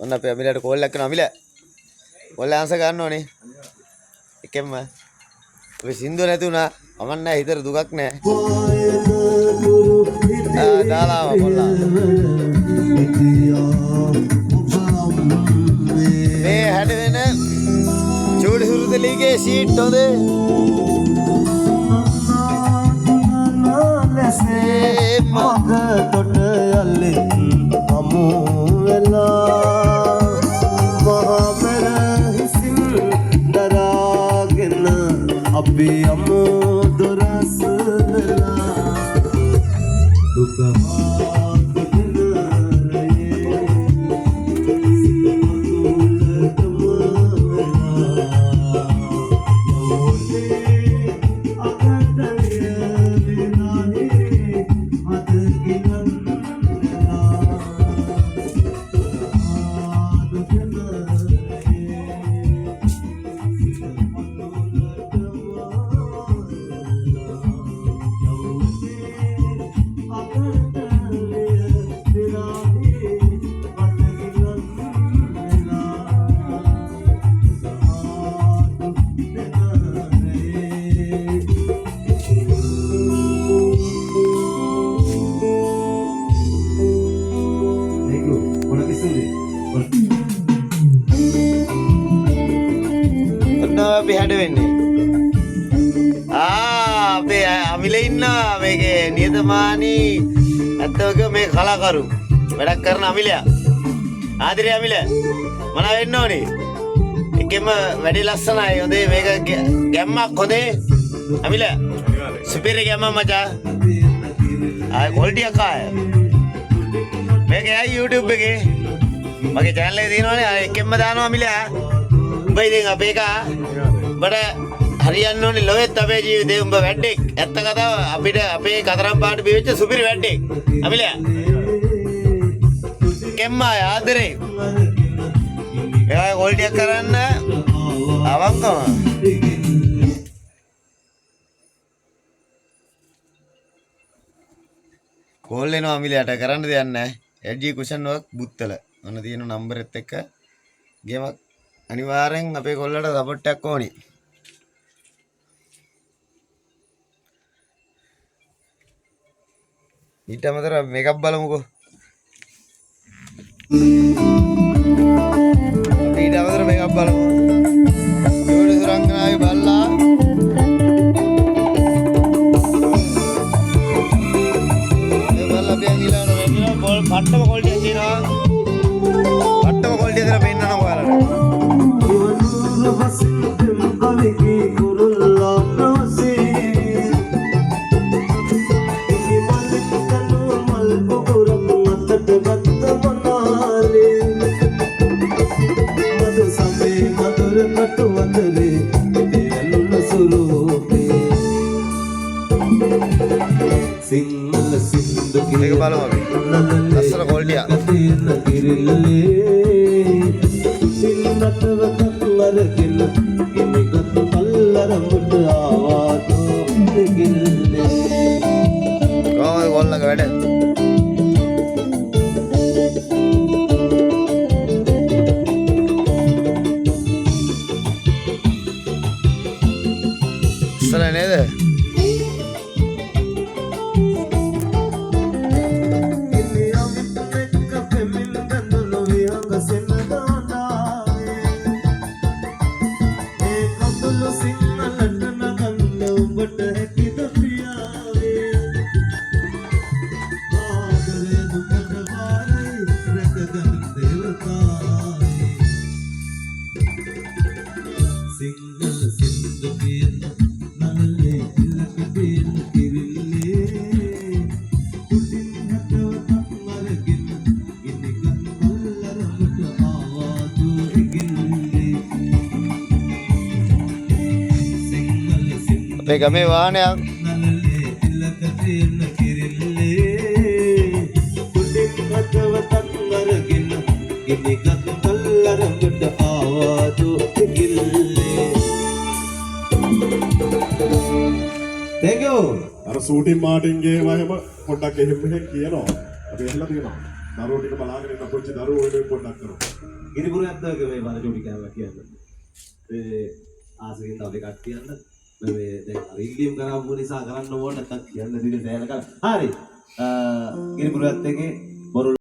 ඔන්න අපේ අමිලට කෝල් එකක් කරනවා. අමිල කෝල් ආන්සර් ගන්න ඕනේ. එකෙන්ම ඔය සින්දුව නැති වුණා. අමන් නැහැ හිතට දුකක් නැහැ. දාලාව කොල්ලා. මේ හැඩ වෙන චූඩි සුරුතලීගේ ෂීට් හොඳේ. මග තොට යල්ලේ අමු වෙලා මහා පෙර හිසින් දරාගෙන අපි අමු දොරස් වෙලා දුක අපි හැඩ වෙන්නේ. අපේ අමිලේ ඉන්නවා මේකේ නියතමානී ඇත්තවක මේ කලාකරු වැඩක් කරන අමිලයා. ආදරේ අමිල මොනවා වෙන්න ඕනේ? එකෙම වැඩි ලස්සනයි. හොඳේ මේක ගැම්මක් හොඳේ. අමිල සුපිරි ගැම්මක් මචං. ක්වොලිටි එක ආය. මේක ඇයි YouTube එකේ මගේ channel එකේ තියෙනවානේ. එකෙන්ම දානවා අමිලයා. උඹ ඉතින් අපේ එක බඩ හරියන්න ඕනේ ලොවෙත් අපේ ජීවිතේ. උඹ වැඩෙක්. ඇත්ත කතාව අපිට අපේ කතරම් පාට බිවෙච්ච සුපිරි වැඩෙක්. අමිලයා. කෙම්මා ආදරේ. ඒවා ක්වොලිටි එක කරන්න අවංකව. කෝල් එනවා අමිලයට කරන්න දෙයක් නැහැ. LG cushion work Buttala. ඔන්න තියෙන නම්බරෙත් එක්ක ගේමක් අනිවාර්යෙන් අපේ කොල්ලට සපෝට් එකක් ඕනි. ඊට අමතරව මේකප් බලමුකෝ. ඊට අමතරව මේකප් බලමු. ජෝඩි සුරංගනාගේ බල්ලා. මේ බල්ලා පියන් ගිලාන වෙනවා බෝල් පට්ටම ක්වොලිටි තියෙනවා. පට්ටම ක්වොලිටි දෙලා පෙන්නනවා ඔයාලට. මේක බලමු අපි. ලස්සන ක්වොලිටිය. කොහොමද කොල්ලක වැඩ? ඉස්සර නේද? අපේ ගමේ වාහනයක් Thank you. අර සූටින් මාටින්ගේ වහම පොඩ්ඩක් එහෙම මෙහෙම කියනවා. අපි එහෙලා තියෙනවා. දරුවෝ ටික බලාගෙන ඉන්න කොච්චි දරුවෝ වෙනුවෙන් පොඩ්ඩක් කරමු. ගිරිපුර ඇත්තක මේ බල චුටි කෑමක් කියන්න. මේ ආසකින් තව එකක් කියන්න. මේ දැන් අර ඉල්ලීම් කරාපු නිසා කරන්න ඕන නැත්තම් කියන්න දින සෑහෙන කල. හරි. ගිරිපුර ඇත්තකේ බොරු